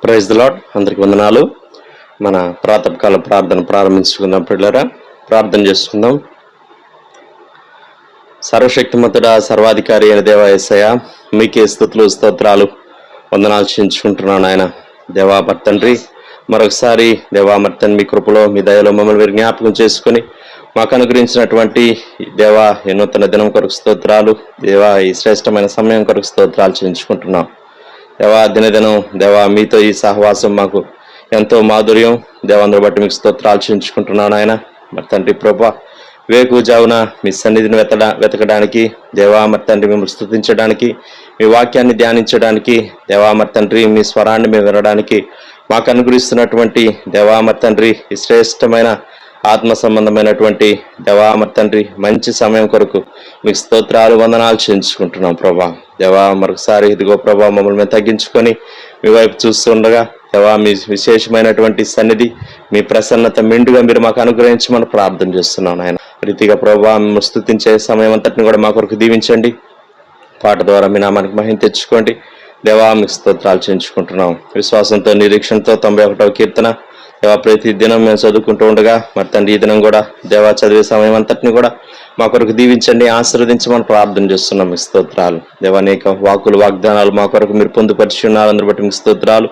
Praise the lord. అందరికి వందనాలు. మన ప్రాతకాల ప్రార్థన ప్రారంభించుకుందాం. పిల్లరా, ప్రార్థన చేసుకుందాం. సర్వశక్తిమంతుడా, సర్వాధికారి అయిన దేవా యేసయ్య, మీకే స్తుతులు స్తోత్రాలు వందనాలు చెల్లించుకుంటున్నాను. ఆయన దేవా మరి తండ్రి, మరొకసారి దేవా మరి తండ్రి, మీ కృపలో మీ దయలో మమ్మల్ని మీరు జ్ఞాపకం చేసుకుని మాకు అనుగ్రహించినటువంటి దేవా ఈ నూతన దినం కొరకు స్తోత్రాలు. దేవా ఈ శ్రేష్టమైన సమయం కొరకు స్తోత్రాలు చెల్లించుకుంటున్నాం. దేవా దినదినం దేవా మీతో ఈ సహవాసం మాకు ఎంతో మాధుర్యం. దేవాందరూ బట్టి మీకు స్తోత్రాలు చెల్లించుకుంటున్నాను. ఆయన మరి తండ్రి ప్రభా, వేకుజావున మీ సన్నిధిని వెతకడానికి దేవా మరి తండ్రి, మిమ్మల్ని స్తుతించడానికి, మీ వాక్యాన్ని ధ్యానించడానికి, దేవా మరి తండ్రి, మీ స్వరాన్ని మేము వినడానికి మాకు అనుగ్రహిస్తున్నటువంటి దేవా మరి తండ్రి, ఈ శ్రేష్టమైన ఆత్మ సంబంధమైనటువంటి దేవా మరి తండ్రి మంచి సమయం కొరకు మీకు స్తోత్రాలు వందనాలు చెల్లించుకుంటున్నాం. ప్రభా దేవా మరొకసారి ఇదిగో ప్రభా, మమ్మల్ని మేము తగ్గించుకొని మీ వైపు చూస్తుండగా దేవా మీ విశేషమైనటువంటి సన్నిధి, మీ ప్రసన్నత మెండుగా మీరు మాకు అనుగ్రహించమని ప్రార్థన చేస్తున్నాను. ఆయన రీతిగా ప్రభా మిమ్మల్ని స్తుతించే సమయం అంతటిని కూడా మా కొరకు దీవించండి. పాట ద్వారా మీ నామానికి మహిమ తెచ్చుకోండి. దేవా మీకు స్తోత్రాలు చెల్లించుకుంటున్నాం. విశ్వాసంతో నిరీక్షణతో 91వ కీర్తన దేవా ప్రతి దినం మేము చదువుకుంటూ ఉండగా మరి తండ్రి, ఈ దినం కూడా దేవా చదివే సమయం అంతటిని కూడా మా కొరకు దీవించండి, ఆశీర్వదించమని ప్రార్థన చేస్తున్నాం. మీ స్తోత్రాలు దేవా. అనేక వాకులు వాగ్దానాలు మా కొరకు మీరు పొందుపరిచి ఉన్నారు. అందరి బట్టి మీ స్తోత్రాలు.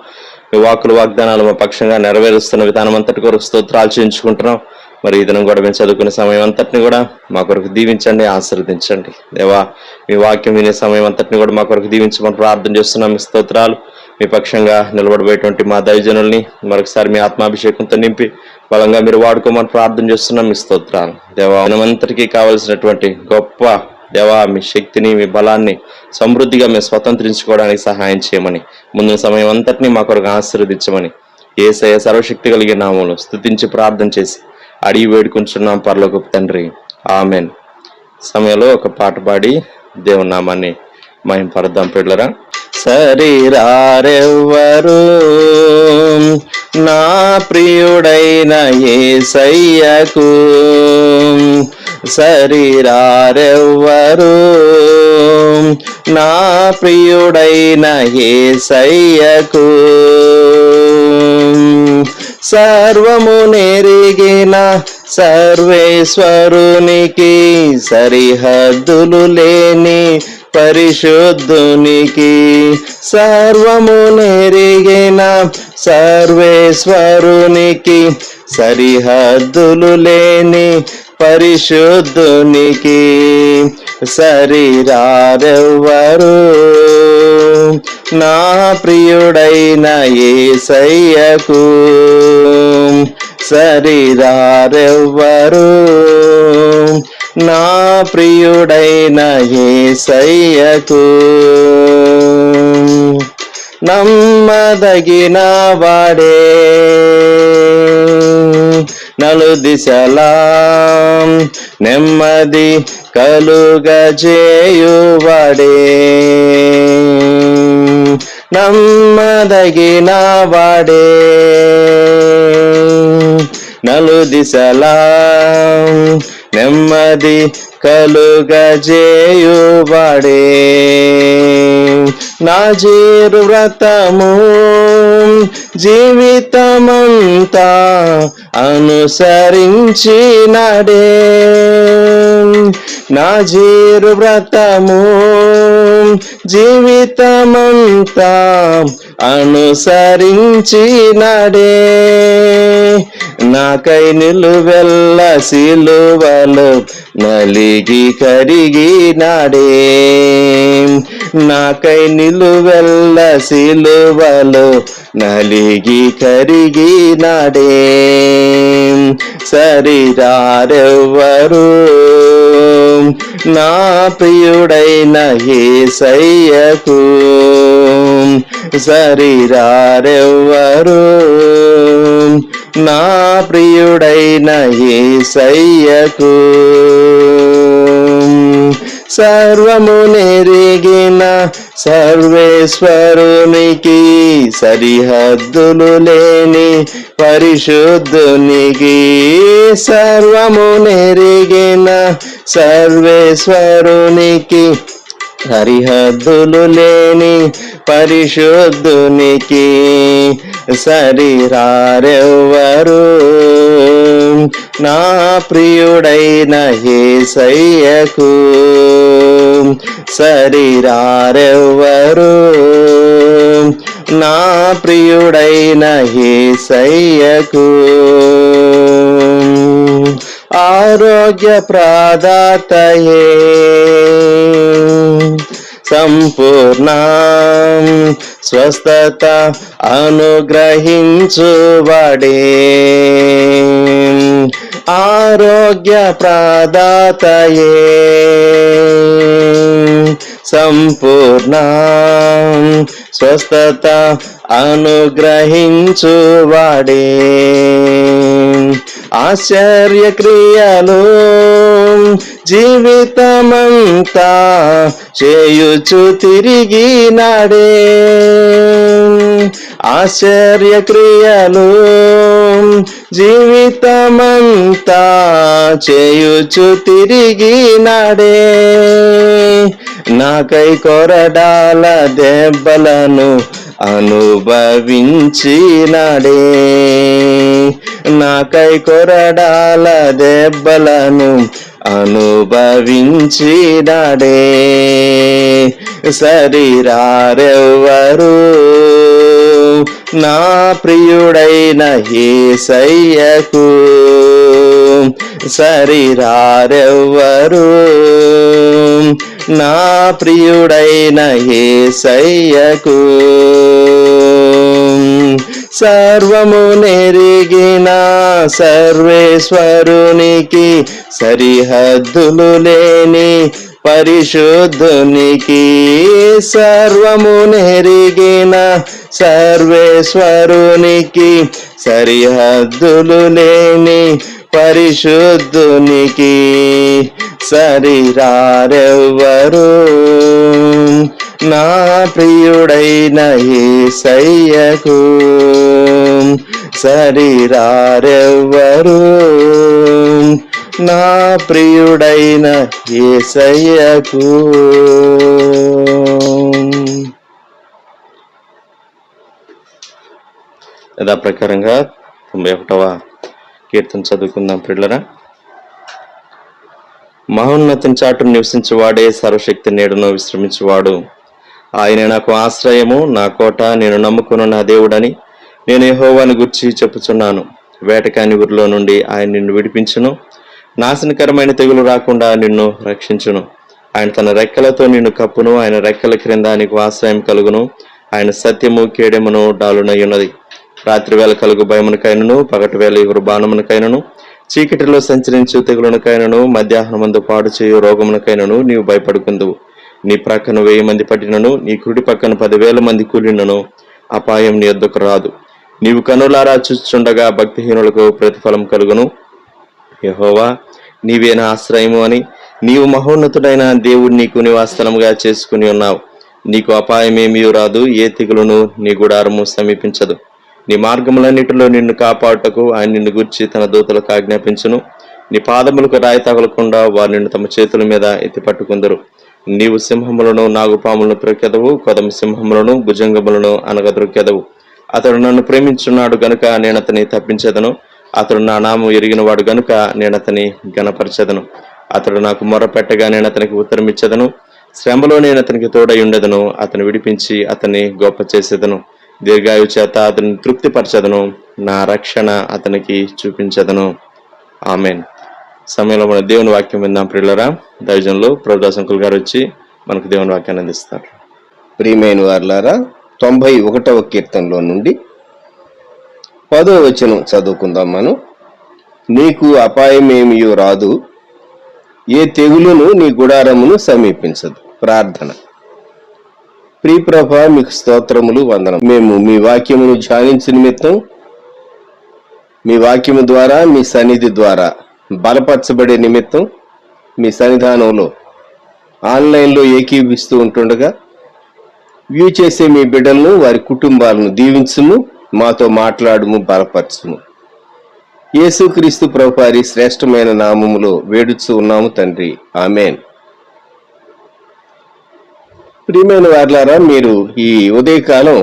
మీ వాకులు వాగ్దానాలు మా పక్షంగా నెరవేరుస్తున్న విధానం అంతటి కొరకు స్తోత్రాలు చేయించుకుంటున్నాం. మరి ఈ దినం కూడా మేము చదువుకునే సమయం అంతటిని కూడా మా కొరకు దీవించండి, ఆశీర్వదించండి. దేవా మీ వాక్యం వినే సమయం అంతటిని కూడా మా కొరకు దీవించమని ప్రార్థన చేస్తున్నాం. మీ స్తోత్రాలు. మీ పక్షంగా నిలబడిపోయేటువంటి మా దైవజనుల్ని మరొకసారి మీ ఆత్మాభిషేకంతో నింపి బలంగా మీరు వాడుకోమని ప్రార్థన చేస్తున్నాం. మీ స్తోత్రాలు. దేవా మనమంతటికీ కావలసినటువంటి గొప్ప దేవా మీ శక్తిని, మీ బలాన్ని సమృద్ధిగా మేము స్వతంత్రించుకోవడానికి సహాయం చేయమని, ముందు సమయం అంతటినీ మా కొరకు ఆశీర్వదించమని యేసయ్య సర్వశక్తి కలిగిన నామములో స్తుతించి ప్రార్థన చేసి అడిగి వేడుకుంటున్నాం పరలోకపు తండ్రి, ఆమెన్. సమయంలో ఒక పాట పాడి దేవుని నామాన్ని మహిమపరుద్దాం. పిల్లరా, సరిరారెవ్వరు నా ప్రియుడైన యేసయ్యకు, సరిరారెవ్వరు నా ప్రియుడైన యేసయ్యకు, సర్వము నెరిగిన సర్వేశ్వరునికి, సరిహద్దులు లేని పరిశుద్ధునికి, సర్వము నెరిగిన సర్వేశ్వరునికి, సరిహద్దులు లేని పరిశుద్ధునికి, సరిరారెవ్వరు నా ప్రియుడైన యేసయ్యకు, సరిరారెవ్వరు నా ప్రియుడైన యేసయ్యకు, నమ్మదగిన వాడే నలుదిశలా నెమ్మది కలుగజేయువాడే, నమ్మదగిన వాడే నలుదిశలా నెమ్మది కలుగజేయువాడే, నా జీరు వ్రతము జీవితమంతా అనుసరించినడే, నా జీరు వ్రతము జీవితమంతా అనుసరించినడే, నాకై నిలువెల్ల సిలువలో నలిగి కరిగినాడే, నాకై నిలువెల్ల సిలువలో నలిగి కరిగినాడే, సరిరారెవ్వరు నా ప్రియుడైన యేసయ్యకు, సరిరారెవ్వరు నా ప్రియుడైన యేసయ్యకు, సర్వము నెరిగిన సర్వేశ్వరునికి, సరిహద్దులు లేని పరిశుద్ధునికి, సర్వము నెరిగిన సర్వేశ్వరునికి, సరిహద్దులు లేని పరిశుద్ధునికి సరిరారెవ్వరు. నా ప్రియుడైన యేసయ్యకు సరిరారెవ్వరు. నా ప్రియుడైన యేసయ్యకు ఆరోగ్య ప్రదాతయే సంపూర్ణ స్వస్థత అనుగ్రహించువాడే. ఆరోగ్య ప్రదాతయే సంపూర్ణ స్వస్థత అనుగ్రహించువాడే. ఆశ్చర్య క్రియలు జీవితమంతా చేయుచు తిరిగినాడే. ఆశ్చర్య క్రియలు జీవితమంతా చేయుచు తిరిగినాడే. నాకై కొరడాల దెబ్బలను అనుభవించినాడే. నాకై కొరడాల దెబ్బలను అనుభవించినాడే. సరిరారెవ్వరు. నా ప్రియుడైన యేసయ్యకు సరిరారెవ్వరు. నా ప్రియుడైన యేసయ్యకు సర్వము నెరిగిన సర్వేశ్వరునికి సరిహద్దులు లేని పరిశుద్ధునికి సర్వము నెరిగిన సర్వేశ్వరునికి సరిహద్దులు లేని పరిశుద్ధునికి సరిరారెవ్వరు. నా ప్రియుడైన యేసయ్యకు సరిరారెవ్వరు. నా ప్రియుడైన యేసయ్యకు. యథా ప్రకారంగా 91వ కీర్తన చదువుకుందాం ప్రియులారా. మహోన్నతం చాటును నివసించువాడే సర్వశక్తి నీడను విశ్రమించువాడు. ఆయన నాకు ఆశ్రయము, నా కోట, నేను నమ్ముకున్న నా దేవుడని నేను యెహోవాను గూర్చి చెప్పుచున్నాను. వేటకాని ఊరిలో నుండి ఆయన నిన్ను విడిపించును. నాశనకరమైన తెగులు రాకుండా నిన్ను రక్షించును. ఆయన తన రెక్కలతో నిన్ను కప్పును. ఆయన రెక్కల క్రింద నీకు ఆశ్రయం కలుగును. ఆయన సత్యము కేడెమును డాలునై ఉన్నది. రాత్రి వేళ కలుగు భయమునకైనను, పగటి వేళ ఎవరు బాణమునకైనను, చీకటిలో సంచరించు తెగులునకైనను, మధ్యాహ్నమందు పాడు చేయు రోగమునకైనను నీవు భయపడుకుందువు. నీ ప్రక్కన 1000 మంది పట్టినను, నీ కుడి పక్కన 10,000 మంది కూలినను అపాయం నీ యొద్దకు రాదు. నీవు కనులారా చూచుచుండగా భక్తిహీనులకు ప్రతిఫలం కలుగును. యెహోవా, నీవే నా ఆశ్రయము అని నీవు మహోన్నతుడైన దేవుడు నీకు నివాసస్థలముగా చేసుకుని ఉన్నావు. నీకు అపాయమేమీ రాదు, ఏ తెగులును నీ గుడారము సమీపించదు. నీ మార్గములన్నిటిలో నిన్ను కాపాడుటకు ఆయన నిన్ను గూర్చి తన దూతలకు ఆజ్ఞాపించును. నీ పాదములకు రాయి తగలకుండా వారు నిన్ను తమ చేతుల మీద ఎత్తి పట్టుకుందరు. నీవు సింహములను, నాగుపాములను త్రొక్కెదవు, కొదమ సింహములను, భుజంగములను అనగద్రొక్కెదవు. అతడు నన్ను ప్రేమించున్నాడు గనుక నేను అతని తప్పించెదను. అతడు నా నామం ఎరిగిన వాడు గనుక నేను అతని ఘనపరచెదను. అతడు నాకు మొర్రపెట్టగా నేను అతనికి ఉత్తరం ఇచ్చెదను. శ్రమలో నేను అతనికి తోడై ఉండెదను. అతను విడిపించి అతన్ని గొప్ప చేసేదను. దీర్ఘాయువు చేత అతన్ని తృప్తిపరచెదను. నా రక్షణ అతనికి చూపించెదను. ఆమెన్. సమయంలో మన దేవుని వాక్యం విందాం ప్రియులారా. దైవజనులు ప్రభుదాస్ అంకుల్ గారు వచ్చి మనకు దేవుని వాక్యాన్ని అందిస్తారు. ప్రియమైన వారులారా, 91వ కీర్తనలో నుండి 10వ వచనం చదువుకుందాం మనం. నీకు అపాయమేమియో రాదు, ఏ తెగులును నీ గుడారమును సమీపించదు. ప్రార్థన. ప్రియప్రభ, మీకు స్తోత్రములు, వందనం. మేము మీ వాక్యమును ధ్యానించు నిమిత్తం, మీ వాక్యము ద్వారా, మీ సన్నిధి ద్వారా బలపరచబడే నిమిత్తం మీ సన్నిధానంలో ఆన్లైన్లో ఏకీభిస్తూ ఉంటుండగా వ్యూ చేసే మీ బిడ్డలను, వారి కుటుంబాలను దీవించుము, మాతో మాట్లాడుము, బలపరచుము. యేసుక్రీస్తు ప్రభువారి శ్రేష్టమైన నామములో వేడుచు ఉన్నాము తండ్రి. ఆమెన్. ప్రియమైన వారలారా, మీరు ఈ ఉదయకాలం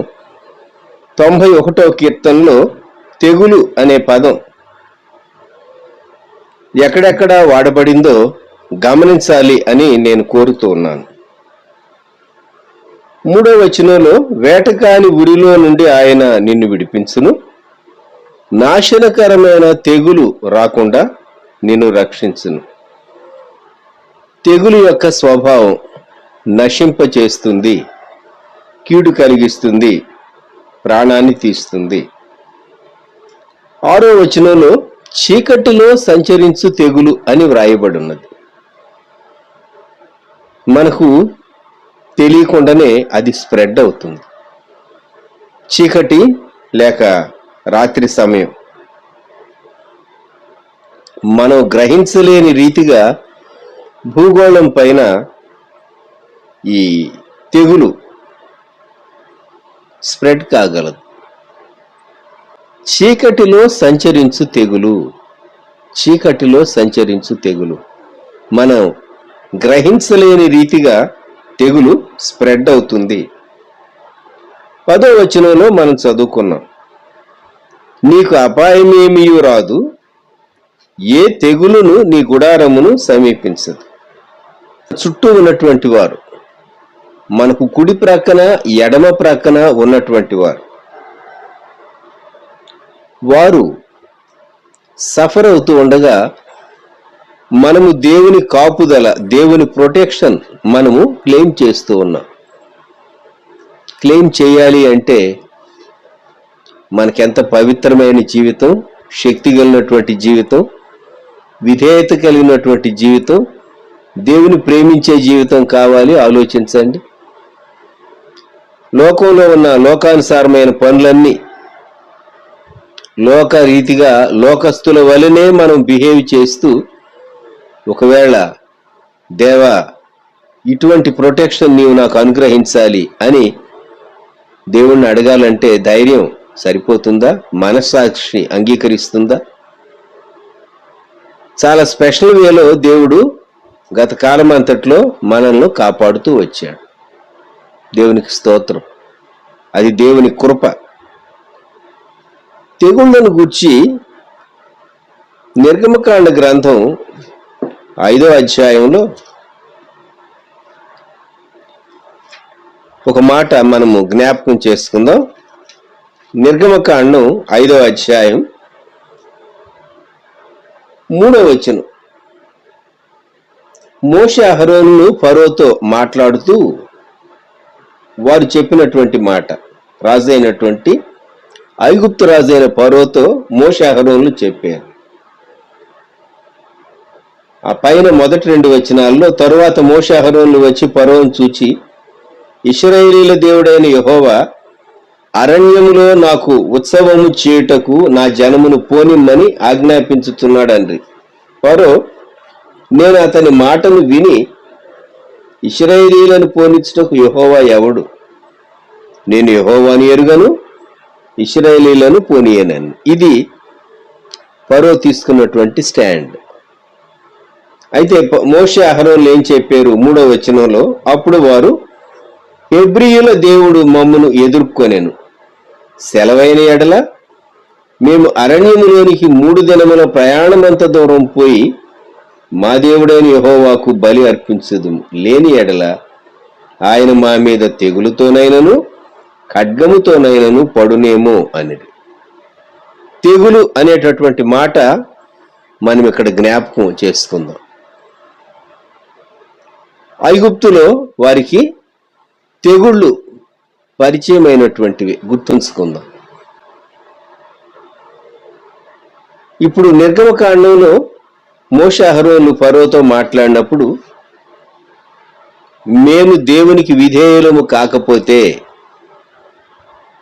91వ కీర్తనలో తెగులు అనే పదం ఎక్కడెక్కడ వాడబడిందో గమనించాలి అని నేను కోరుతూ ఉన్నాను. 3వ వచనంలో వేటకాని ఉరిలో నుండి ఆయన నిన్ను విడిపించును, నాశనకరమైన తెగులు రాకుండా నిన్ను రక్షించును. తెగులు యొక్క స్వభావం నశింపచేస్తుంది, కీడు కలిగిస్తుంది, ప్రాణాన్ని తీస్తుంది. 6వ వచనంలో చీకటిలో సంచరించు తెగులు అని వ్రాయబడి ఉన్నది. మనకు తెలియకుండానే అది స్ప్రెడ్ అవుతుంది. చీకటి లేక రాత్రి సమయం మనం గ్రహించలేని రీతిగా భూగోళం పైన ఈ తెగులు స్ప్రెడ్ కాగలదు. చీకటిలో సంచరించు తెగులు, చీకటిలో సంచరించు తెగులు. మనం గ్రహించలేని రీతిగా తెగులు స్ప్రెడ్ అవుతుంది. 10వ వచనంలో మనం చదువుకున్నాం, నీకు అపాయమేమీ రాదు, ఏ తెగులును నీ గుడారమును సమీపించదు. చుట్టూ ఉన్నటువంటి వారు, మనకు కుడి ప్రక్కన ఎడమ ప్రక్కన ఉన్నటువంటి వారు సఫర్ అవుతూ ఉండగా మనము దేవుని కాపుదల, దేవుని ప్రొటెక్షన్ మనము క్లెయిమ్ చేస్తూ ఉన్నాం. క్లెయిమ్ చేయాలి అంటే మనకెంత పవిత్రమైన జీవితం, శక్తి కలిగినటువంటి జీవితం, విధేయత కలిగినటువంటి జీవితం, దేవుని ప్రేమించే జీవితం కావాలి. ఆలోచించండి. లోకంలో ఉన్న లోకానుసారమైన పనులన్నీ లోక రీతిగా లోకస్తుల వలనే మనం బిహేవ్ చేస్తూ, ఒకవేళ దేవా ఇటువంటి ప్రొటెక్షన్ నీవు నాకు అనుగ్రహించాలి అని దేవుణ్ణి అడగాలంటే ధైర్యం సరిపోతుందా? మనస్సాక్షి అంగీకరిస్తుందా? చాలా స్పెషల్ వేలో దేవుడు గత కాలం అంతట్లో మనల్ని కాపాడుతూ వచ్చాడు. దేవునికి స్తోత్రం. అది దేవుని కృప. తెగుళ్లను గూర్చి నిర్గమకాండ గ్రంథం 5వ అధ్యాయంలో ఒక మాట మనము జ్ఞాపకం చేసుకుందాం. నిర్గమకాండం 5వ అధ్యాయం 3వ వచనం. మోషే అహరోనులు ఫరోతో మాట్లాడుతూ వారు చెప్పినటువంటి మాట, రాజైనటువంటి ఐగుప్తు రాజైన ఫరోతో మోషే అహరోనులు చెప్పారు. ఆ పైన మొదటి 2 వచనాల్లో, తరువాత మోషే అహరోనులు వచ్చి ఫరోను చూచి, ఇశ్రాయేలీల దేవుడైన యెహోవా అరణ్యములో నాకు ఉత్సవము చేయుటకు నా జనమును పోనిమ్మని ఆజ్ఞాపించుతున్నాడండ్రి. ఫరో, నేను అతని మాటను విని ఇశ్రాయేలీలను పోనిచ్చుటకు యెహోవా ఎవడు? నేను యెహోవాని ఎరుగను, ఇశ్రాయేలీలను పోనీయనని. ఇది ఫరో తీసుకున్నటువంటి స్టాండ్. అయితే మోషే అహరోనులు ఏం చెప్పారు? 3వ వచనంలో, అప్పుడు వారు, హెబ్రీయుల దేవుడు మమ్మను ఎదుర్కొనెను, సెలవైన ఎడల మేము అరణ్యములోనికి 3 దినముల ప్రయాణమంత దూరం పోయి మా దేవుడైన యెహోవాకు బలి అర్పించుదుము, లేని ఎడల ఆయన మా మీద తెగులుతోనైనను ఖడ్గముతోనైనను పడునేమో అనేది. తెగులు అనేటటువంటి మాట మనం ఇక్కడ జ్ఞాపకం చేసుకుందాం. ఐగుప్తులో వారికి తెగుళ్ళు పరిచయమైనటువంటివి గుర్తుంచుకుందాం. ఇప్పుడు నిర్గమకాండంలో మోషే అహరోనులు ఫరోతో మాట్లాడినప్పుడు, మేము దేవునికి విధేయులము కాకపోతే,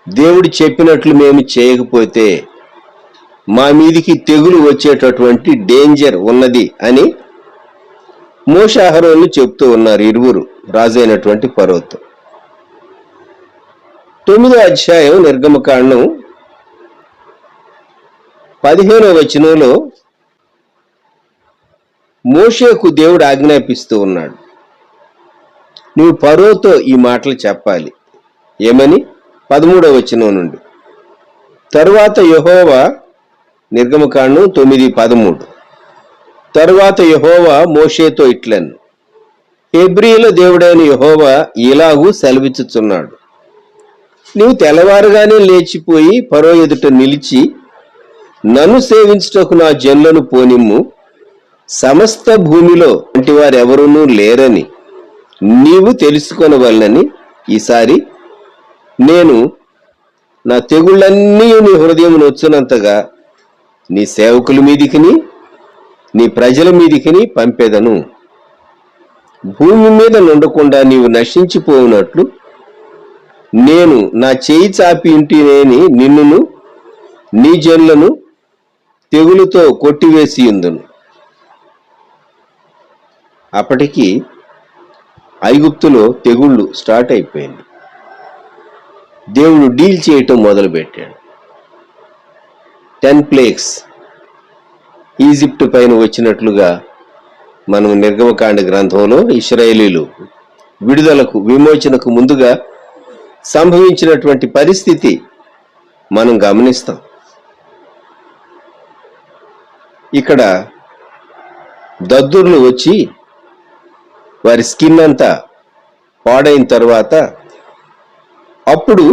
దేవుడు చెప్పినట్లు మేము చేయకపోతే మా మీదికి తెగులు వచ్చేటటువంటి డేంజర్ ఉన్నది అని మోషే అహరోనులు చెప్తూ ఉన్నారు ఇరువురు రాజైనటువంటి ఫరోతో. 9వ అధ్యాయం నిర్గమకాండం 15వ వచనంలో మోషేకు దేవుడు ఆజ్ఞాపిస్తూ ఉన్నాడు, నువ్వు ఫరోతో ఈ మాటలు చెప్పాలి. ఏమని? 13వ వచనం నుండి. తరువాత యెహోవా, నిర్గమకాండం 9:13. తరువాత యెహోవా మోషేతో ఇట్లెను, హెబ్రీయుల దేవుడైన యెహోవా ఇలాగూ సెలవిచ్చుచున్నాడు, నీవు తెల్లవారుగానే లేచిపోయి ఫరో ఎదుట నిలిచి, నన్ను సేవించుటకు నా జనులను పోనిమ్ము, సమస్త భూమిలో వంటి వారెవరూ లేరని నీవు తెలుసుకొనవలనని ఈసారి నేను నా తెగుళ్ళన్నీ నీ హృదయం నొచ్చునంతగా నీ సేవకుల మీదికిని నీ ప్రజల మీదికిని పంపెదను. భూమి మీద నుండకుండా నీవు నశించిపోవునట్లు నేను నా చేయి చాపి ఉంటినేని నిన్నును నీ జనులను తెగులుతో కొట్టివేసి ఉందును. అప్పటికి ఐగుప్తులో తెగుళ్ళు స్టార్ట్ అయిపోయింది. దేవుడు డీల్ చేయటం మొదలుపెట్టాడు. 10 ప్లేగ్స్ ఈజిప్ట్ పైన వచ్చినట్లుగా మనం నిర్గమకాండ గ్రంథంలో ఇశ్రాయేలీలు విడుదలకు విమోచనకు ముందుగా సంభవించినటువంటి పరిస్థితి మనం గమనిస్తాం. ఇక్కడ దద్దుర్లు వచ్చి వారి స్కిన్ అంతా పాడైన తర్వాత, అప్పుడు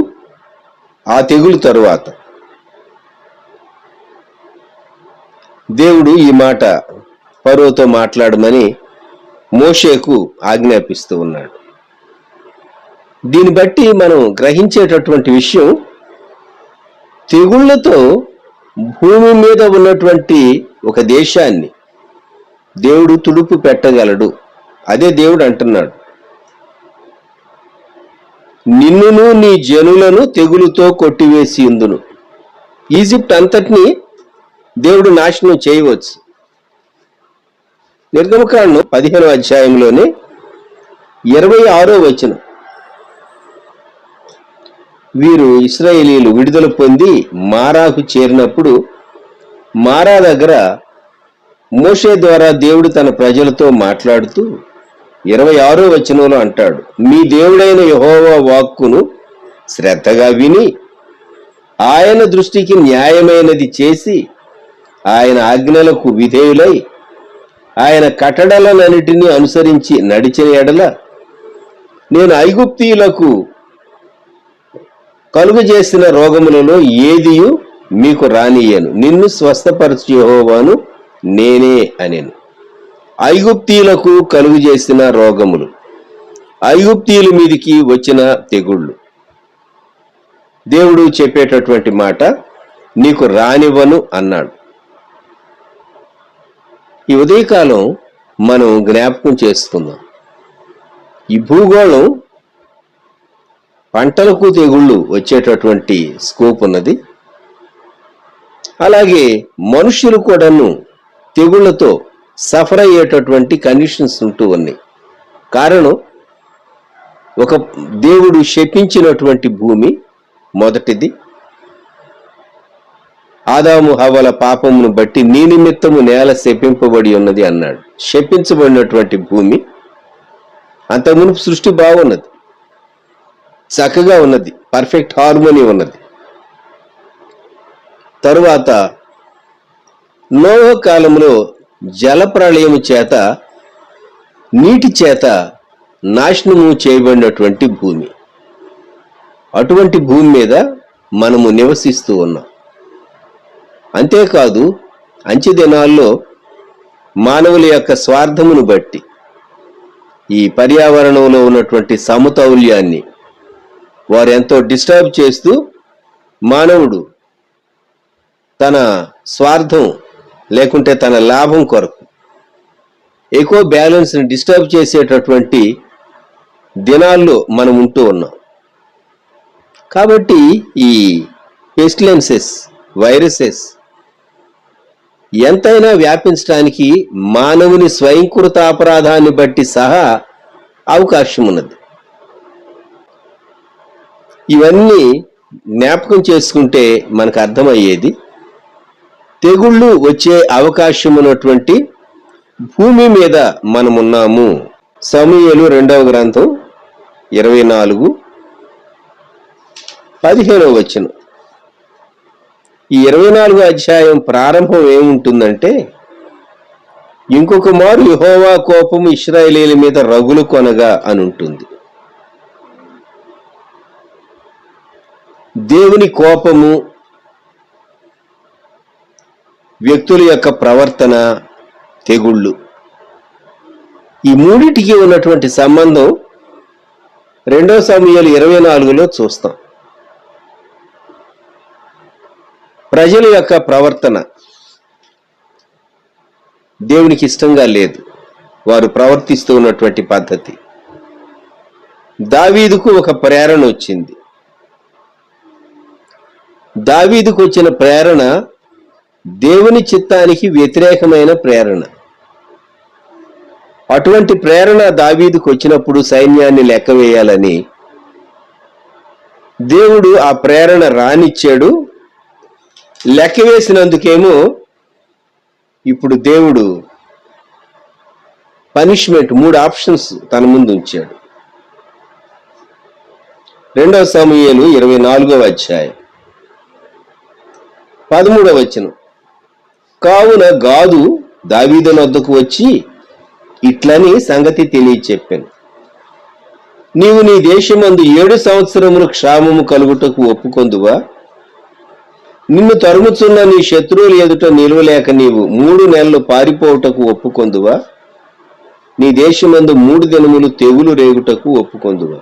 ఆ తెగులు తరువాత దేవుడు ఈ మాట ఫరోతో మాట్లాడమని మోషేకు ఆజ్ఞాపిస్తూ ఉన్నాడు. దీన్ని బట్టి మనం గ్రహించేటటువంటి విషయం, తెగుళ్లతో భూమి మీద ఉన్నటువంటి ఒక దేశాన్ని దేవుడు తుడుపు పెట్టగలడు. అదే దేవుడు అంటున్నాడు, నిన్నును నీ జనులను తెగులుతో కొట్టివేసి ఉందును. ఈజిప్ట్ అంతటిని దేవుడు నాశనం చేయవచ్చు. నిర్గమకాండం 15వ అధ్యాయంలోనే 26వ వచనం, వీరు ఇశ్రాయేలీయులు విడుదల పొంది మారాకు చేరినప్పుడు మారా దగ్గర మోషే ద్వారా దేవుడు తన ప్రజలతో మాట్లాడుతూ 26వ వచనంలో అంటాడు, మీ దేవుడైన యెహోవా వాక్కును శ్రద్ధగా విని ఆయన దృష్టికి న్యాయమైనది చేసి ఆయన ఆజ్ఞలకు విధేయులై ఆయన కట్టడలన్నిటినీ అనుసరించి నడిచిన ఎడల నేను ఐగుప్తీయులకు కలుగు చేసిన రోగములలో ఏదియు మీకు రానియ్యను, నిన్ను స్వస్థపరచు యెహోవాను నేనే అనెను. ఐగుప్తీయులకు కలుగు చేసిన రోగములు, ఐగుప్తీయుల మీదికి వచ్చిన తెగుళ్ళు. దేవుడు చెప్పేటటువంటి మాట, నీకు రానివ్వను అన్నాడు. ఈ ఉదయకాలం మనం జ్ఞాపకం చేసుకుందాం, ఈ భూగోళం పంటలకు తెగుళ్ళు వచ్చేటటువంటి స్కోప్ ఉన్నది. అలాగే మనుషులు కూడాను తెగుళ్లతో సఫర్ అయ్యేటటువంటి కండిషన్స్ ఉంటూ ఉన్నాయి. కారణం, ఒక దేవుడు శపించినటువంటి భూమి మొదటిది. ఆదాము హవ్వల పాపమును బట్టి నీ నిమిత్తము నేల శపింపబడి ఉన్నది అన్నాడు. శపించబడినటువంటి భూమి. అంతకుమునుపు సృష్టి బాగున్నది, చక్కగా ఉన్నది, పర్ఫెక్ట్ హార్మోనీ ఉన్నది. తరువాత నోవహు కాలంలో జలప్రళయము చేత, నీటి చేత నాశనము చేయబడినటువంటి భూమి. అటువంటి భూమి మీద మనము నివసిస్తూ ఉన్నాం. అంతేకాదు, అంచె దినాల్లో మానవుల యొక్క స్వార్థమును బట్టి ఈ పర్యావరణంలో ఉన్నటువంటి సమతౌల్యాన్ని వారు ఎంతో డిస్టర్బ్ చేస్తూ, మానవుడు తన స్వార్థం లేకుంటే తన లాభం కొరకు ఎక్కువ బ్యాలెన్స్ని డిస్టర్బ్ చేసేటటువంటి దినాల్లో మనం ఉంటూ ఉన్నాం. కాబట్టి ఈ పెస్టిలెన్సెస్, వైరసెస్ ఎంతైనా వ్యాపించడానికి మానవుని స్వయంకృత అపరాధాన్ని బట్టి సహా అవకాశం ఉన్నది. ఇవన్నీ జ్ఞాపకం చేసుకుంటే మనకు అర్థమయ్యేది, తెగుళ్ళు వచ్చే అవకాశం ఉన్నటువంటి భూమి మీద మనమున్నాము. సమూయేలు 2వ గ్రంథం 24:15 ఈ 24 అధ్యాయం ప్రారంభం ఏముంటుందంటే, ఇంకొక మారు యెహోవా కోపము ఇశ్రాయేలీయుల మీద రగులు కొనగా అని ఉంటుంది. దేవుని కోపము, వ్యక్తుల యొక్క ప్రవర్తన, తెగుళ్ళు, ఈ మూడిటికి ఉన్నటువంటి సంబంధం 2 సమూయేలు 24లో చూస్తాం. ప్రజల యొక్క ప్రవర్తన దేవునికి ఇష్టంగా లేదు, వారు ప్రవర్తిస్తూ ఉన్నటువంటి పద్ధతి. దావీదుకు ఒక ప్రేరణ వచ్చింది. దావీదుకు వచ్చిన ప్రేరణ దేవుని చిత్తానికి వ్యతిరేకమైన ప్రేరణ. అటువంటి ప్రేరణ దావీదుకు వచ్చినప్పుడు సైన్యాన్ని లెక్కవేయాలని దేవుడు ఆ ప్రేరణ రానిచ్చాడు. లెక్కవేసినందుకేమో ఇప్పుడు దేవుడు పనిష్మెంట్ 3 ఆప్షన్స్ తన ముందు ఉంచాడు. 2 సమూయేలు 24:13 కావున గాదు దావీదు వద్దకు వచ్చి ఇట్లని సంగతి తెలియచెప్పాను. నీవు నీ దేశమందు 7 సంవత్సరములు క్షామము కలుగుటకు ఒప్పుకొందువా? నిన్ను తరుముచున్న నీ శత్రువులు ఎదుట నిలవలేక నీవు 3 నెలలు పారిపోవుటకు ఒప్పుకొందువా? నీ దేశమందు 3 దినములు తెగులు రేగుటకు ఒప్పుకొందువా?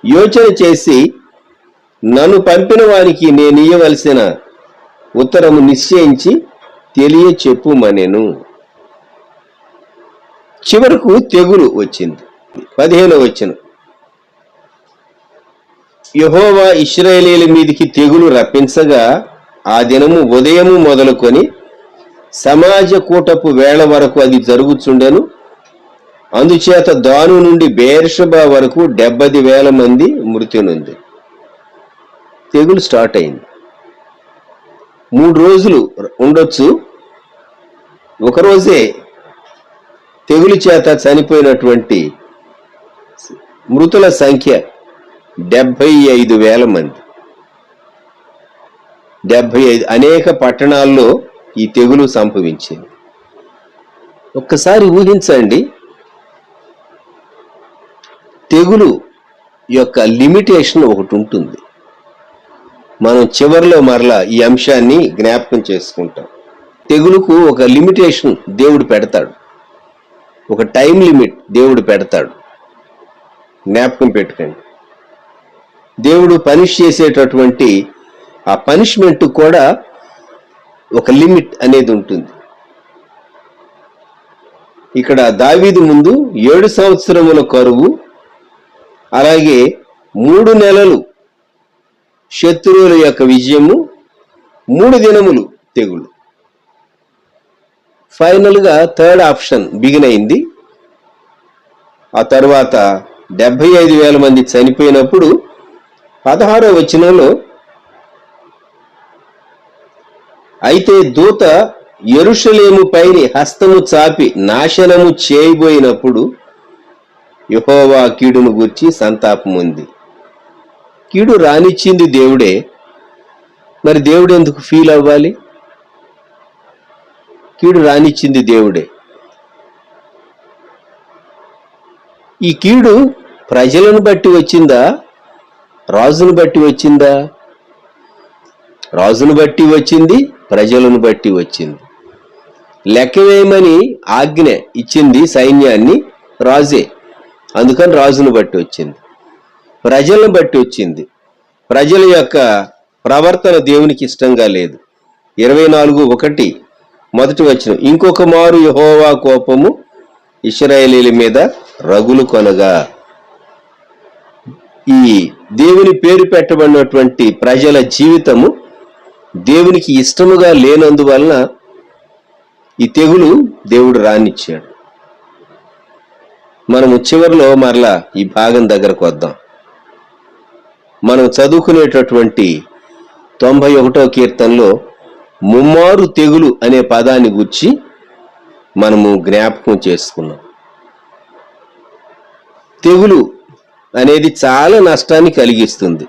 యోచన చేసి నన్ను పంపిన వారికి నేనియ్యవలసిన ఉత్తరము నిశ్చయించి తెలియచెప్పుమనెను. చివరకు తెగులు వచ్చింది. 15 యెహోవా ఇశ్రాయేలీయుల మీదికి తెగులు రప్పించగా ఆ దినము ఉదయము మొదలుకొని సమాజ కూటపు వేళ వరకు అది జరుగుచుండెను. అందుచేత దాను నుండి బెయేర్షెబా వరకు 70,000 మంది మృతి నొంది. తెగులు స్టార్ట్ అయింది. 3 రోజులు ఉండొచ్చు. ఒకరోజే తెగులు చేత చనిపోయినటువంటి మృతుల సంఖ్య 75,000 మంది. 75 అనేక పట్టణాల్లో ఈ తెగులు సంభవించింది. ఒక్కసారి ఊహించండి, తెగులు యొక్క లిమిటేషన్ ఒకటి ఉంటుంది. మనం చివరిలో మరలా ఈ అంశాన్ని జ్ఞాపకం చేసుకుంటాం. తెగులుకు ఒక లిమిటేషన్ దేవుడు పెడతాడు, ఒక టైం లిమిట్ దేవుడు పెడతాడు. జ్ఞాపకం పెట్టుకోండి. దేవుడు పనిష్ చేసేటటువంటి ఆ పనిష్మెంట్ కూడా ఒక లిమిట్ అనేది ఉంటుంది. ఇక్కడ దావీదు ముందు 7 సంవత్సరముల కరువు, అలాగే 3 నెలలు శత్రువుల యొక్క విజయము, 3 దినములు తెగులు. ఫైనల్ గా 3rd ఆప్షన్ బిగిన్ అయింది. ఆ తర్వాత 75,000 మంది చనిపోయినప్పుడు 16వ వచనంలో, అయితే దూత యెరూషలేము పైని హస్తము చాపి నాశనము చేయబోయినప్పుడు యెహోవా కీడును గూర్చి సంతాపం ఉంది. కీడు రానిచ్చింది దేవుడే, మరి దేవుడు ఎందుకు ఫీల్ అవ్వాలి? కీడు రానిచ్చింది దేవుడే. ఈ కీడు ప్రజలను బట్టి వచ్చిందా, రాజును బట్టి వచ్చిందా? రాజును బట్టి వచ్చింది, ప్రజలను బట్టి వచ్చింది. లెక్కవేయమని ఆజ్ఞ ఇచ్చింది సైన్యాన్ని రాజే, అందుకని రాజును బట్టి వచ్చింది. ప్రజలను బట్టి వచ్చింది. ప్రజల యొక్క ప్రవర్తన దేవునికి ఇష్టంగా లేదు. 24:1 మొదటి వచనం, ఇంకొక మారు యెహోవా కోపము ఇశ్రాయేలీయుల మీద రగులు కొనగా. ఈ దేవుని పేరు పెట్టబడినటువంటి ప్రజల జీవితము దేవునికి ఇష్టముగా లేనందువలన ఈ తెగులు దేవుడు రానిచ్చాడు. మనము చివరిలో మరలా ఈ భాగం దగ్గరకు వద్దాం. మనం చదువుకునేటటువంటి 91వ కీర్తనలో ముమ్మారు తెగులు అనే పదాన్ని గురించి మనము జ్ఞాపకం చేసుకున్నాం. తెగులు అనేది చాలా నష్టాన్ని కలిగిస్తుంది.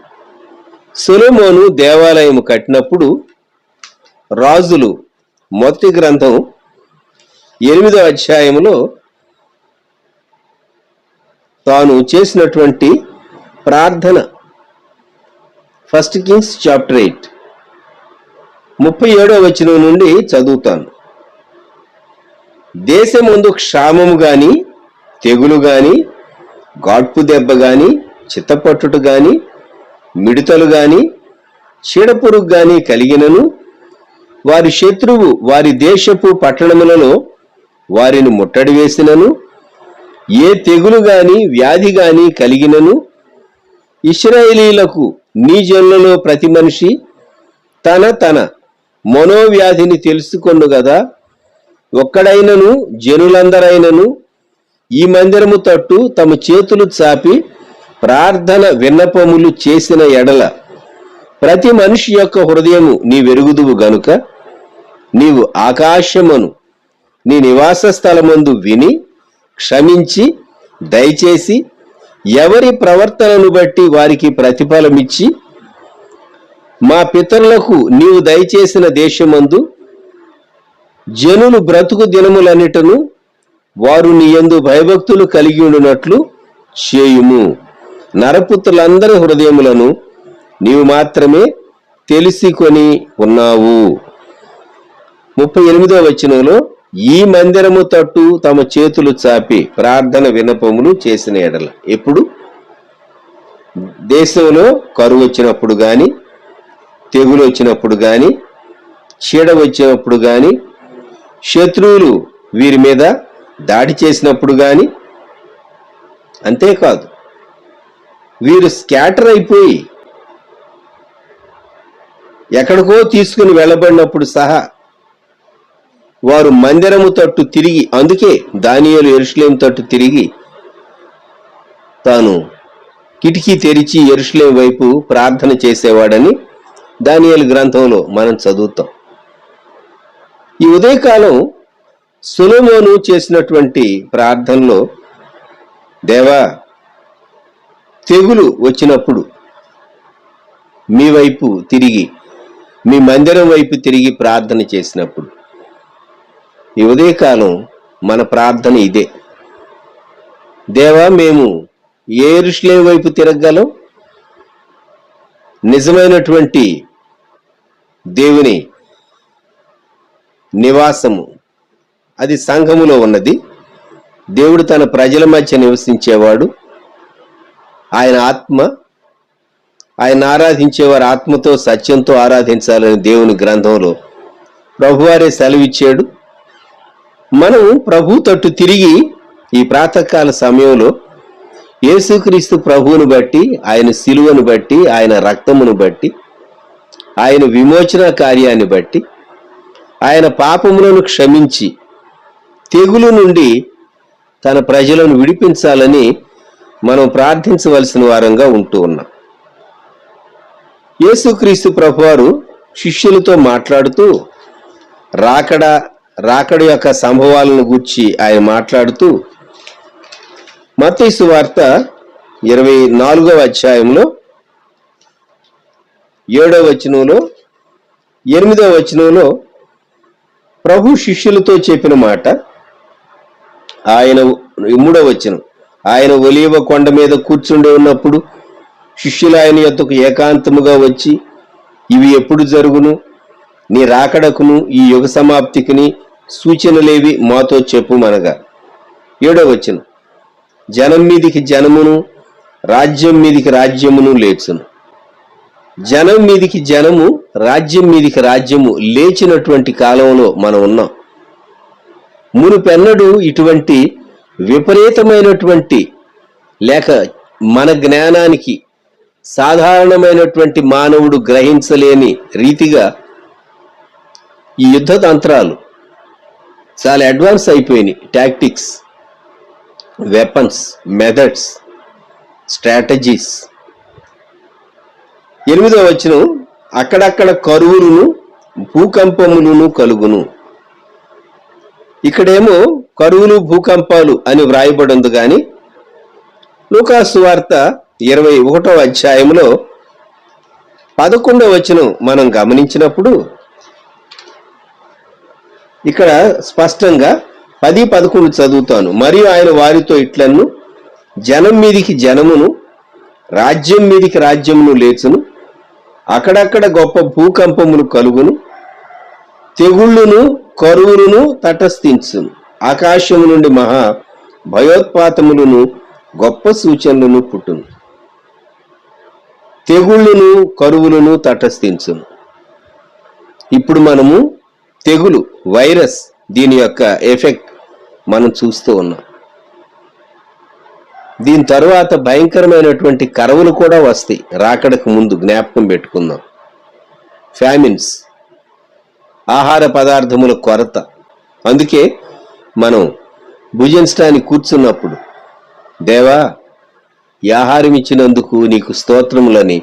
సొలొమోను దేవాలయం కట్టినప్పుడు రాజులు మొదటి గ్రంథం 8వ అధ్యాయంలో తాను చేసినటువంటి ప్రార్థన, 1 Kings chapter 8 37వ వచనం నుండి చదువుతాను. దేశమందు క్షామము గాని, తెగులు గాని, గాడ్పు దెబ్బ గాని, చిత్తపట్టుట గాని, మిడతలు గాని, చీడపురుగు గాని కలిగినను, వారి శత్రువు వారి దేశపు పట్టణములలో వారిని ముట్టడి వేసినను, ఏ తెగులు గాని వ్యాధి గాని కలిగినను, ఇశ్రాయేలీలకు నీ జనులలో ప్రతి మనిషి తన మనోవ్యాధిని తెలుసుకొను గదా. ఒక్కడైనను జనులందరైనను ఈ మందిరము తట్టు తమ చేతులు చాపి ప్రార్థన విన్నపములు చేసిన ఎడల ప్రతి మనిషి యొక్క హృదయము నీ వెరుగుదువు గనుక, నీవు ఆకాశమును నీ నివాస స్థలమందు విని క్షమించి దయచేసి ఎవరి ప్రవర్తనను బట్టి వారికి ప్రతిఫలమిచ్చి, మా పితరులకు నీవు దయచేసిన దేశమందు జనులు బ్రతుకు దినములన్నిటను వారు నీ యందు భయభక్తులు కలిగి ఉండునట్లు చేయుము. నరపుత్రులందరి హృదయములను నీవు మాత్రమే తెలిసికొని ఉన్నావు. 38వ వచనంలో ఈ మందిరము తట్టు తమ చేతులు చాపి ప్రార్థన విన్నపములు చేసిన ఎడల, ఎప్పుడు దేశంలో కరువు వచ్చినప్పుడు గాని, తెగులు వచ్చినప్పుడు గాని, చీడ వచ్చినప్పుడు గాని, శత్రువులు వీరి మీద దాడి చేసినప్పుడు గాని, అంతేకాదు వీరు స్కాటర్ అయిపోయి ఎక్కడికో తీసుకుని వెళ్ళబడినప్పుడు సహా వారు మందిరము తట్టు తిరిగి, అందుకే దానియేలు యెరూషలేము తట్టు తిరిగి తాను కిటికీ తెరిచి యెరూషలేము వైపు ప్రార్థన చేసేవాడని దానియేలు గ్రంథంలో మనం చదువుతాం. ఈ ఉదయకాలం సొలొమోను చేసినటువంటి ప్రార్థనలో, దేవా, తెగులు వచ్చినప్పుడు మీ వైపు తిరిగి, మీ మందిరం వైపు తిరిగి ప్రార్థన చేసినప్పుడు, ఈ ఉదయకాలం మన ప్రార్థన ఇదే. దేవా, మేము ఏ యెరూషలేము వైపు తిరగగలం? నిజమైనటువంటి దేవుని నివాసము అది సంఘములో ఉన్నది. దేవుడు తన ప్రజల మధ్య నివసించేవాడు. ఆయన ఆత్మ, ఆయన ఆరాధించేవారు ఆత్మతో సత్యంతో ఆరాధించాలని దేవుని గ్రంథంలో ప్రభువారే సెలవిచ్చాడు. మనం ప్రభు తట్టు తిరిగి ఈ ప్రాతకాల సమయంలో యేసుక్రీస్తు ప్రభువును బట్టి, ఆయన శిలువను బట్టి, ఆయన రక్తమును బట్టి, ఆయన విమోచన కార్యాన్ని బట్టి, ఆయన పాపములను క్షమించి తెగులు నుండి తన ప్రజలను విడిపించాలని మనం ప్రార్థించవలసిన వారంగా ఉంటూ ఉన్నాం. యేసుక్రీస్తు ప్రభువారు శిష్యులతో మాట్లాడుతూ రాకడ యొక్క సంభవాలను గూర్చి ఆయన మాట్లాడుతూ మత్తయి సువార్త 24వ అధ్యాయంలో 7వ వచనంలో 8వ వచనంలో ప్రభు శిష్యులతో చెప్పిన మాట, ఆయన 3వ వచనం, ఆయన ఒలీవ కొండ మీద కూర్చుండి ఉన్నప్పుడు శిష్యులు ఆయన యొద్దకు ఏకాంతముగా వచ్చి, ఇవి ఎప్పుడు జరుగును? నీ రాకడకును ఈ యుగ సమాప్తికిని సూచనలేవి మాతో చెప్పుమనగా. 7వ వచనం, జనం మీదికి జనమును, రాజ్యం మీదికి రాజ్యమును లేచును. జనం మీదికి జనము, రాజ్యం మీదికి రాజ్యము లేచినటువంటి కాలంలో మనం ఉన్నాం. మునుపెన్నడూ ఇటువంటి విపరీతమైనటువంటి, లేక మన జ్ఞానానికి సాధారణమైనటువంటి మానవుడు గ్రహించలేని రీతిగా ఈ యుద్ధ తంత్రాలు చాలా అడ్వాన్స్ అయిపోయినాయి. Tactics, weapons, methods, strategies. 8వ వచనం, అక్కడక్కడ కరువులను భూకంపములను కలుగును. ఇక్కడేమో కరువులు భూకంపాలు అని వ్రాయబడింది, కానీ లూకాసు వార్త 21వ అధ్యాయంలో 11వ వచనం మనం గమనించినప్పుడు ఇక్కడ స్పష్టంగా 10-11 చదువుతాను. మరియు ఆయన వారితో ఇట్లను, జనం మీదికి జనమును, రాజ్యం మీదికి రాజ్యమును లేచును, అక్కడక్కడ గొప్ప భూకంపములు కలుగును, తెగుళ్ళును కరువులను తటస్థించును, ఆకాశము నుండి మహా భయోత్పాతములను గొప్ప సూచనలను పుట్టును, తెగుళ్ళును కరువులను తటస్థించును. ఇప్పుడు మనము తెగులు, వైరస్, దీని యొక్క ఎఫెక్ట్ మనం చూస్తూ ఉన్నాం. దీని తరువాత భయంకరమైనటువంటి కరువులు కూడా వస్తాయి. రాకడకు ముందు జ్ఞాపకం పెట్టుకుందాం. ఫ్యామిన్స్, ఆహార పదార్థముల కొరత. అందుకే మనం భుజించడానికి కూర్చున్నప్పుడు, దేవా ఈ ఆహారం ఇచ్చినందుకు నీకు స్తోత్రములని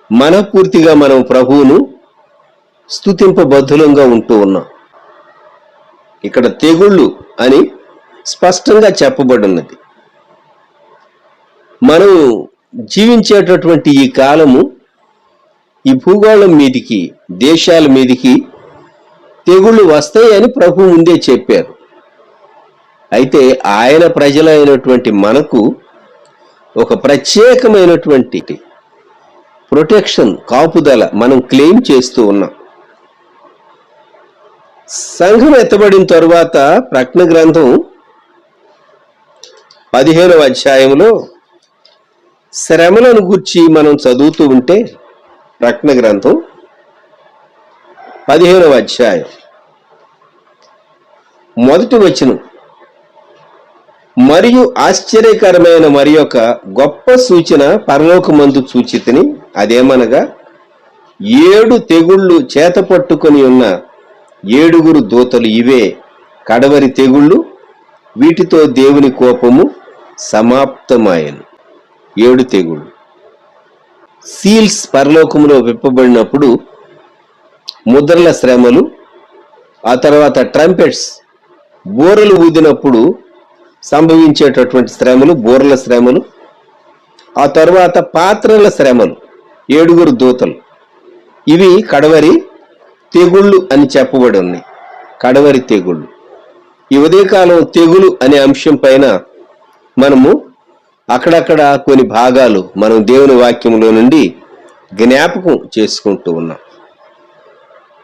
మనపూర్తిగా మనం ప్రభువును స్తుతింపబద్ధులంగా ఉంటూ ఉన్నాం. ఇక్కడ తెగుళ్ళు అని స్పష్టంగా చెప్పబడినది. మనం జీవించేటటువంటి ఈ కాలము, ఈ భూగోళం మీదికి, దేశాల మీదికి తెగుళ్ళు వస్తాయని ప్రభు ముందే చెప్పారు. అయితే ఆయన ప్రజలైనటువంటి మనకు ఒక ప్రత్యేకమైనటువంటి ప్రొటెక్షన్, కాపుదల మనం క్లెయిమ్ చేస్తూ ఉన్నాం. సంఘం ఎత్తబడిన తరువాత ప్రకటన గ్రంథం 15వ అధ్యాయంలో శ్రమలను గూర్చి మనం చదువుతూ ఉంటే, ప్రకటన గ్రంథం 15వ అధ్యాయం 1వ వచనం, మరియు ఆశ్చర్యకరమైన మరి యొక్క గొప్ప సూచన పరలోకమందు చూచితిని, అదేమనగా 7 తెగుళ్ళు చేత పట్టుకొని ఉన్న 7 దూతలు, ఇవే కడవరి తెగుళ్ళు, వీటితో దేవుని కోపము సమాప్తమాయను. 7 తెగుళ్ళు. సీల్స్ పరలోకములో విప్పబడినప్పుడు ముద్రల శ్రమలు, ఆ తర్వాత ట్రంపెట్స్, బూరలు ఊదినప్పుడు సంభవించేటటువంటి శ్రమలు, బూరల శ్రమలు, ఆ తర్వాత పాత్రల శ్రమలు, 7 దూతలు, ఇవి కడవరి తెగుళ్ళు అని చెప్పబడి ఉన్నాయి. కడవరి తెగుళ్ళు. ఈ ఉదయకాలం తెగులు అనే అంశం పైన మనము అక్కడక్కడ కొన్ని భాగాలు మనం దేవుని వాక్యంలో నుండి జ్ఞాపకం చేసుకుంటూ ఉన్నాం.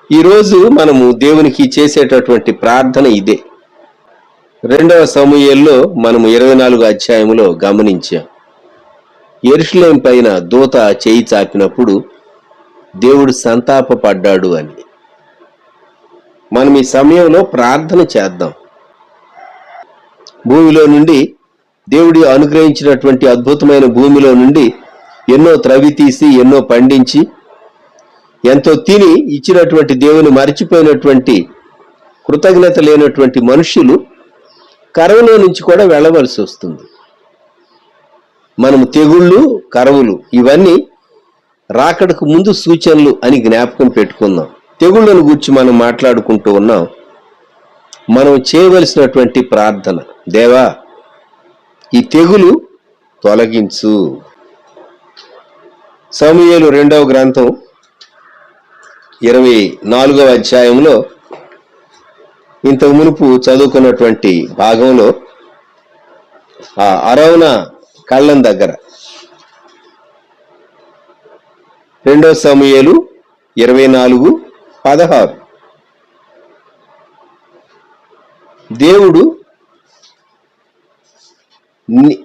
ఈరోజు మనము దేవునికి చేసేటటువంటి ప్రార్థన ఇదే. 2వ సమూయేలులో మనము 24వ అధ్యాయంలో గమనించాం. యెరూషలేము పైన దూత చేయి చాపినప్పుడు దేవుడు సంతాపపడ్డాడు అని. మనం ఈ సమయంలో ప్రార్థన చేద్దాం. భూమిలో నుండి దేవుడి అనుగ్రహించినటువంటి అద్భుతమైన భూమిలో నుండి ఎన్నో త్రవి తీసి, ఎన్నో పండించి, ఎంతో తిని ఇచ్చినటువంటి దేవుని మరిచిపోయినటువంటి, కృతజ్ఞత లేనటువంటి మనుషులు కరువులో నుంచి కూడా వెళ్ళవలసి వస్తుంది. మనము తెగుళ్ళు, కరువులు, ఇవన్నీ రాకడకు ముందు సూచనలు అని జ్ఞాపకం పెట్టుకుందాం. తెగుళ్ళను గురించి మనం మాట్లాడుకుంటూ ఉన్నాం. మనం చేయవలసినటువంటి ప్రార్థన, దేవా ఈ తెగులు తొలగించు. సమూయేలు 2వ గ్రంథం 24వ అధ్యాయంలో ఇంతకు మునుపు చదువుకున్నటువంటి భాగంలో ఆ అరౌనా కళ్ళం దగ్గర 2వ సమూయేలు 24:16 దేవుడు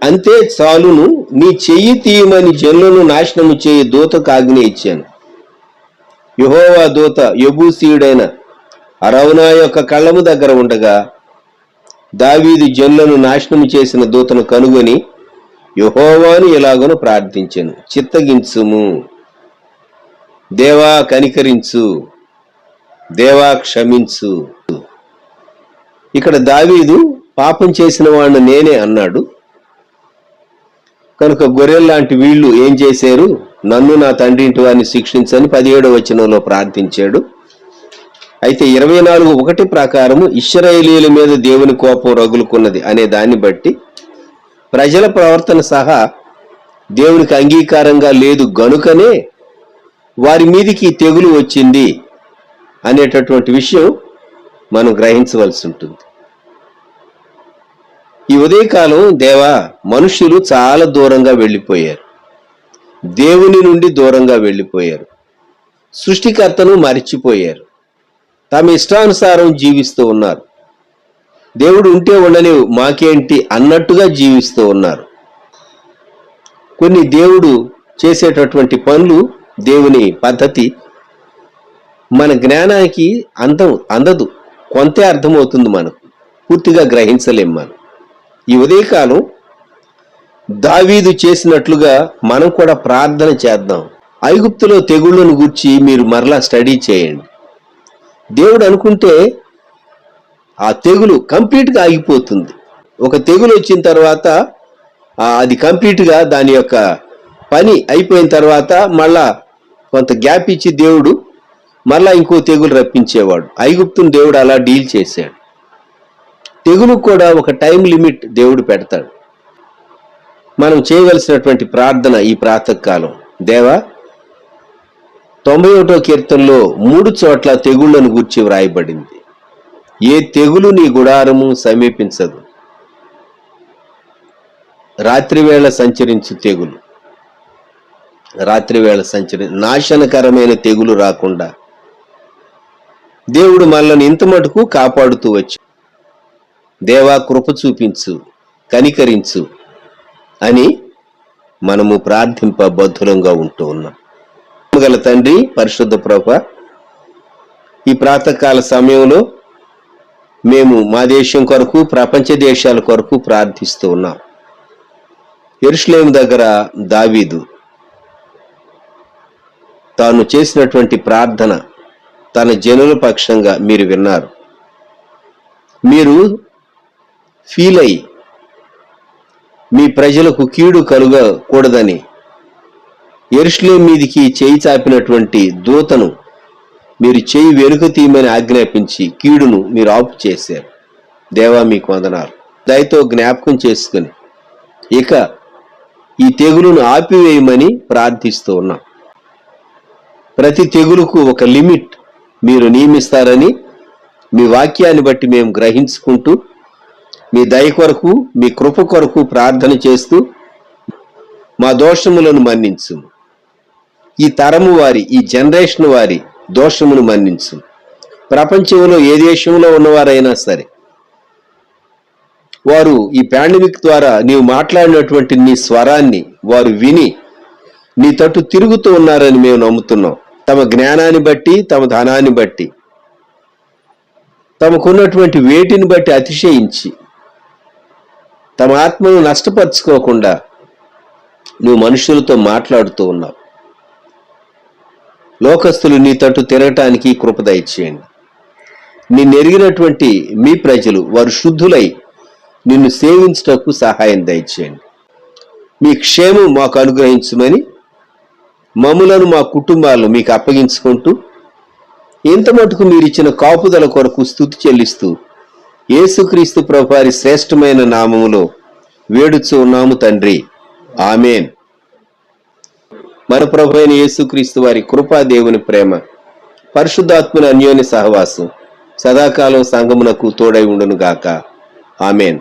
అంతే చాలును, నీ చెయ్యి తీయమని జనులను నాశనము చేయి దూతకు ఆజ్ఞ ఇచ్చాను. యెహోవా దూత యెబూసీయుడైన అరౌనా యొక్క కళ్ళము దగ్గర ఉండగా దావీదు జనులను నాశనము చేసిన దూతను కనుగొని యెహోవాను ఇలాగను ప్రార్థించెను, చిత్తగించుము, దేవా కనికరించు, దేవా క్షమించు. ఇక్కడ దావీదు పాపం చేసిన వాడిని నేనే అన్నాడు కనుక గొర్రెల్లాంటి వీళ్ళు ఏం చేశారు, నన్ను నా తండ్రి ఇంటి వారిని శిక్షించని 17వ వచనంలో ప్రార్థించాడు. అయితే 24:1 ప్రకారము ఇశ్రాయేలీయుల మీద దేవుని కోపం రగులుకున్నది అనే దాన్ని బట్టి ప్రజల ప్రవర్తన సహా దేవునికి అంగీకారంగా లేదు గనుకనే వారి మీదికి తెగులు వచ్చింది అనేటటువంటి విషయం మనం గ్రహించవలసి ఉంటుంది. ఈ ఉదయకాలం దేవా, మనుషులు చాలా దూరంగా వెళ్ళిపోయారు, దేవుని నుండి దూరంగా వెళ్ళిపోయారు, సృష్టికర్తను మరిచిపోయారు, తమ ఇష్టానుసారం జీవిస్తూ ఉన్నారు. దేవుడు ఉంటే ఉండని మాకేంటి అన్నట్టుగా జీవిస్తూ ఉన్నారు. కొన్ని దేవుడు చేసేటటువంటి పనులు, దేవుని పద్ధతి మన జ్ఞానానికి అందదు, కొంతే అర్థమవుతుంది, మనకు పూర్తిగా గ్రహించలేం. మనం ఈ ఉదయకాలం దావీదు చేసినట్లుగా మనం కూడా ప్రార్థన చేద్దాం. ఐగుప్తులో తెగుళ్లను గూర్చి మీరు మరలా స్టడీ చేయండి. దేవుడు అనుకుంటే ఆ తెగులు కంప్లీట్గా ఆగిపోతుంది. ఒక తెగులు వచ్చిన తర్వాత అది కంప్లీట్గా దాని యొక్క పని అయిపోయిన తర్వాత మళ్ళా కొంత గ్యాప్ ఇచ్చి దేవుడు మళ్ళా ఇంకో తెగులు రప్పించేవాడు. ఐగుప్తును దేవుడు అలా డీల్ చేశాడు. తెగులు కూడా ఒక టైం లిమిట్ దేవుడు పెడతాడు. మనం చేయవలసినటువంటి ప్రార్థన ఈ ప్రాతకాలం, దేవా, 91వ కీర్తనలో 3 చోట్ల తెగుళ్లను గూర్చి వ్రాయబడింది. ఏ తెగులు నీ గుడారము సమీపించదు. రాత్రివేళ సంచరించు తెగులు, రాత్రివేళ నాశనకరమైన తెగులు రాకుండా దేవుడు మనల్ని ఇంత మటుకు కాపాడుతూ వచ్చి, దేవా కృప చూపించు, కనికరించు అని మనము ప్రార్థింపబద్ధులంగా ఉంటూ ఉన్నాం. గల తండ్రి, పరిశుద్ధ ప్రభువా, ఈ ప్రాతకాల సమయంలో మేము మా దేశం కొరకు, ప్రపంచ దేశాల కొరకు ప్రార్థిస్తూ ఉన్నాం. యెరూషలేము దగ్గర దావీదు తాను చేసినటువంటి ప్రార్థన తన జనుల పక్షంగా మీరు విన్నారు. మీరు ఫీల్ అయ్యి మీ ప్రజలకు కీడు కలుగకూడదని యెరూషలేము మీదికి చేయి చాపినటువంటి దూతను మీరు చేయి వెనుక తీయమని ఆజ్ఞాపించి కీడును మీరు ఆపు చేశారు. దేవా, మీకు వందనాలు. దయతో జ్ఞాపకం చేసుకుని ఇక ఈ తెగులును ఆపివేయమని ప్రార్థిస్తూ ఉన్నాం. ప్రతి తెగులుకు ఒక లిమిట్ మీరు నియమిస్తారని మీ వాక్యాన్ని బట్టి మేము గ్రహించుకుంటూ మీ దయ కొరకు, మీ కృప కొరకు ప్రార్థన చేస్తూ మా దోషములను మన్నించు. ఈ తరము వారి, ఈ జనరేషన్ వారి దోషమును మన్నించు. ప్రపంచంలో ఏ దేశంలో ఉన్నవారైనా సరే వారు ఈ పాండమిక్ ద్వారా నీవు మాట్లాడినటువంటి నీ స్వరాన్ని వారు విని నీ తట్టు తిరుగుతూ ఉన్నారని మేము నమ్ముతున్నాం. తమ జ్ఞానాన్ని బట్టి, తమ ధనాన్ని బట్టి, తమకున్నటువంటి వేటిని బట్టి అతిశయించి తమ ఆత్మను నష్టపరుచుకోకుండా నువ్వు మనుషులతో మాట్లాడుతూ ఉన్నావు. లోకస్తులు నీ తట్టు తిరగటానికి కృప దయచేయండి. నిన్ను ఎరిగినటువంటి మీ ప్రజలు వారు శుద్ధులై నిన్ను సేవించుటకు సహాయం దయచేయండి. మీ క్షేమం మాకు అనుగ్రహించమని మమ్ములను, మా కుటుంబాలను మీకు అప్పగించుకుంటూ ఇంత మటుకు మీరు ఇచ్చిన కాపుదల కొరకు స్తుతి చెల్లిస్తూ యేసుక్రీస్తు ప్రభువారి శ్రేష్టమైన నామములో వేడుచు ఉన్నాము తండ్రి, ఆమేన్. మన ప్రభు అయిన యేసుక్రీస్తు వారి కృపా, దేవుని ప్రేమ, పరిశుద్ధాత్మల అన్యోన్య సహవాసం సదాకాలం సంగమునకు తోడై ఉండును గాక. ఆమేన్.